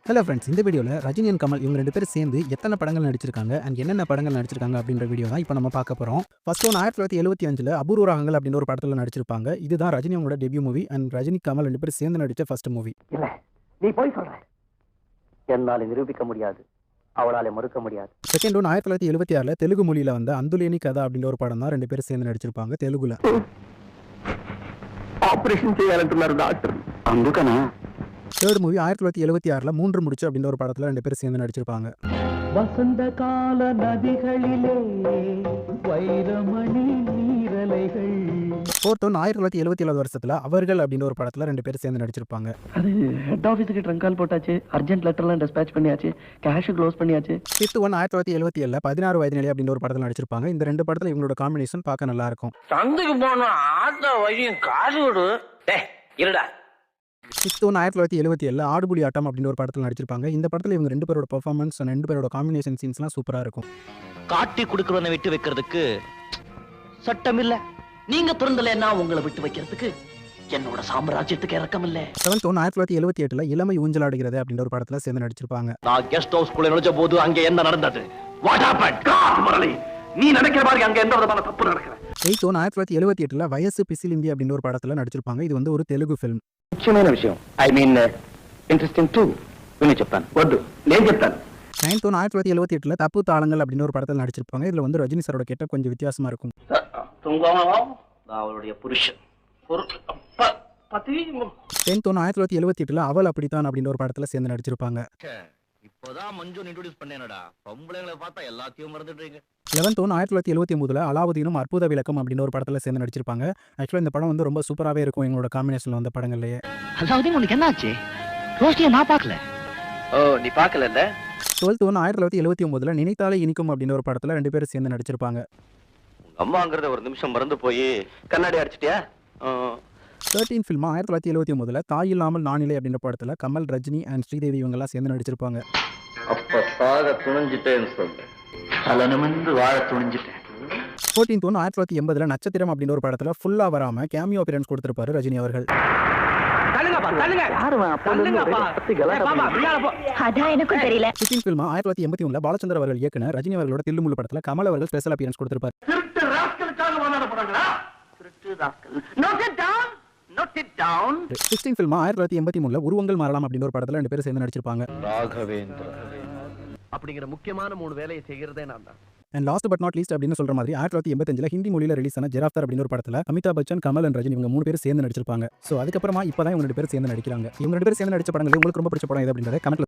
Hello friends, இந்த வீடியோவில் Rajini and Kamal இவங்க 2 பேரும் சேர்ந்து எத்தனை படங்கள் நடிச்சிருக்காங்க அண்ட் என்னென்ன படங்கள் நடிச்சிருக்காங்க அப்படின்ற வீடியோ தான் இப்போ நம்ம பார்க்க போகிறோம். ஃபர்ஸ்ட் ஒன்று 1975 அபூர்வ ராகங்கள் அப்படின்ற ஒரு படத்தில் நடிச்சிருப்பாங்க. இதுதான் ரஜினி அவங்களோட debut movie and Rajini Kamal 2 பேரும் சேர்ந்து நடித்த ஃபர்ஸ்ட் மூவி. இல்ல, நீ போய் சொல்ற, என்னால நிரூபிக்க முடியாது, அவளால மறுக்க முடியாது. செகண்ட் ஒன்று 1976 தெலுங்கு மொழியில் வந்த அந்துலேனி கதா அப்படின்ற ஒரு படம் தான் 2 பேரும் சேர்ந்து நடிச்சிருப்பாங்க தெலுங்குல. ஆபரேஷன் చేయాలంటున్నారు డాక్టర్, అందుకనా. தேர்ட் மூவி 1976 மூன்று முடிச்சு அப்படின்ற ஒரு படத்தில் 2 பேரும் சேர்ந்து நடிச்சிருப்பாங்க. வசந்த கால நதிகளிலே வைரமணி நீரலைகள். ஃபோர்த் ஒன்று 1977 வருஷத்தில் அவர்கள் அப்படின்ற ஒரு படத்தில் 2 பேரும் சேர்ந்து நடிச்சிருப்பாங்க. அது ஹெட் ஆஃபீஸுக்கு ட்ரங்க் கால் போட்டாச்சு, அர்ஜென்ட் லெட்டர்லாம் டிஸ்பேச் பண்ணியாச்சு, கேஷ் க்ளோஸ் பண்ணியாச்சு. ஃபிஃப்த் ஒன் 1977 16 வயது நிலை அப்படின்ற ஒரு படத்தில் நடிச்சிருப்பாங்க. இந்த 2 படத்தில் இவங்களோட காம்பினேஷன் பார்க்க நல்லா இருக்கும். சந்தைக்கு போன ஆத்த வழியும் காசு விடு. இருடா. சிக்ஸ்த் ஒன் 1977 ஆடுபுலி ஆட்டம் அப்படின்ற ஒரு படத்தில் நடிச்சிருப்பாங்க. இந்த படத்தில் இவங்க 2 பேரோட பெர்ஃபார்மன்ஸ் 2 பேரோட காம்பினேஷன் சீன்ஸ்லாம் சூப்பராக இருக்கும். காட்டி குடுக்கறவனை விட்டு வைக்கிறதுக்கு சட்டம் இல்ல. நீங்க திறந்தலன்னா உங்களை விட்டு வைக்கிறதுக்கு என்னோட சாம்ராஜ்யத்துக்கு இறக்கம் இல்ல. செவன்த் ஒன் 1978 இளமை ஊஞ்சலாடுகிறது அப்படின்ற ஒரு படத்தில் சேர்ந்து நடிச்சிருப்பாங்க. நான் கெஸ்ட் ஹவுஸ் குள்ள நுழைஞ்ச போது அங்க என்ன நடந்தது? What happen? முரளி, நீ நினைக்கிற மாதிரி அங்க எந்த விதமான தப்பு நடக்கல. எயித் ஒன் 1978 வயசு பிசிலிந்தி அப்படின்ற ஒரு படத்தில் நடிச்சிருப்பாங்க. இது வந்து ஒரு தெலுங்கு ஃபிலிம். ముఖ్యమైన విషయం, ఐ మీన్ ఇంట్రెస్టింగ్ టూ, విని చెప్తాను. వద్దు, నేను చెప్తాను. நைன்த் ஒன் 1978 தப்பு தாளங்கள் அப்படின்னு ஒரு படத்தில் நடிச்சிருப்பாங்க. இதில் வந்து ரஜினி சாரோட கெட்ட கொஞ்சம் வித்தியாசமா இருக்கும். அவளுடைய புருஷன் பத்தி. டென்த் ஒன் 1978 அவள் அப்படித்தான் அப்படின்ற ஒரு படத்தில் சேர்ந்து நடிச்சிருப்பாங்க. இப்போதான் மஞ்சு இன்ட்ரோடியூஸ் பண்ணேனடா. பொம்பளைங்களை பார்த்தா எல்லாத்தையும் மறந்துடுறீங்க. 11th ஒன் 1979 அலாவுதீனும் அற்புத விளக்கம் அப்படின்னு ஒரு படத்தில் சேர்ந்து நடிச்சிருப்பாங்க. ஆக்சுவலாக இந்த படம் வந்து ரொம்ப சூப்பராகவே இருக்கும் எங்களோட காம்பினேஷனில் வந்த படங்கள்லேயே. அலாவுதீன் உனக்கு என்ன ஆச்சு? ரோஸ்டியை நான் பார்க்கல. ஓ, நீ பார்க்கல. 12th ஒன் 1979 நினைத்தாலே இனிக்கும் அப்படின்னு ஒரு படத்தில் 2 பேரும் சேர்ந்து நடிச்சிருப்பாங்க. அம்மாங்கிறத ஒரு நிமிஷம் மறந்து போய் கண்ணாடி அடிச்சிட்டியா? 13th ஃபில்மா 1979 தாய் இல்லாமல் நானிலை அப்படின்ற படத்தில் கமல், ரஜினி அண்ட் ஸ்ரீதேவி இவங்கெல்லாம் சேர்ந்து நடிச்சிருப்பாங்க. அப்ப சாக துணிஞ்சிட்டேன்னு சொல்லு. தலை நிமிர்ந்து வாழ துணிஞ்சிட்டேன். 14th ஒன் 1980 நட்சத்திரம் அப்படின்னு ஒரு படத்தில் ஃபுல்லாக வராமல் கேமியோ அப்பியரன்ஸ் கொடுத்திருப்பாரு ரஜினி அவர்கள். எனக்கும் தெரியல. 15th ஃபில்மா 1981 பாலச்சந்தர் அவர்கள் இயக்குனர் ரஜினி அவர்களோட தில்லுமுள்ளு படத்தில் கமல் அவர்கள் ஸ்பெஷல் அப்பியரன்ஸ் கொடுத்திருப்பாரு. திருட்டு ராஸ்கலுக்காக வாதாட போறாங்களா? திருட்டு rascal. Note it down, note it down. 16th ஃபில்மா 1983 உருவங்கள் மாறலாம் அப்படின்னு ஒரு படத்தில் 2 பேரும் சேர்ந்து நடிச்சிருப்பாங்க. ராகவேந்திர அப்படிங்கிற முக்கியமான 3 வேலையை செய்கிறதே நான் தான். And last but not least அப்படின்னு சொல்ற மாதிரி 1985 ஹிந்தி மொழியில் ரிலீஸ் ஆன ஜெராஃப்தார் அப்படின்னு ஒரு படத்தில் அமிதாப் பச்சன், கமல் அண்ட் ரஜினி இவங்க 3 பேரும் சேர்ந்து நடிச்சிருப்பாங்க. ஸோ அதுக்கப்புறமா இப்போ தான் இவங்க 2 பேரும் சேர்ந்து நடிக்கிறாங்க. இவங்க 2 பேரும் சேர்ந்து நடிச்ச படங்கள் உங்களுக்கு ரொம்ப பிடிச்ச படம் எது அப்படின்றத கமெண்ட்ல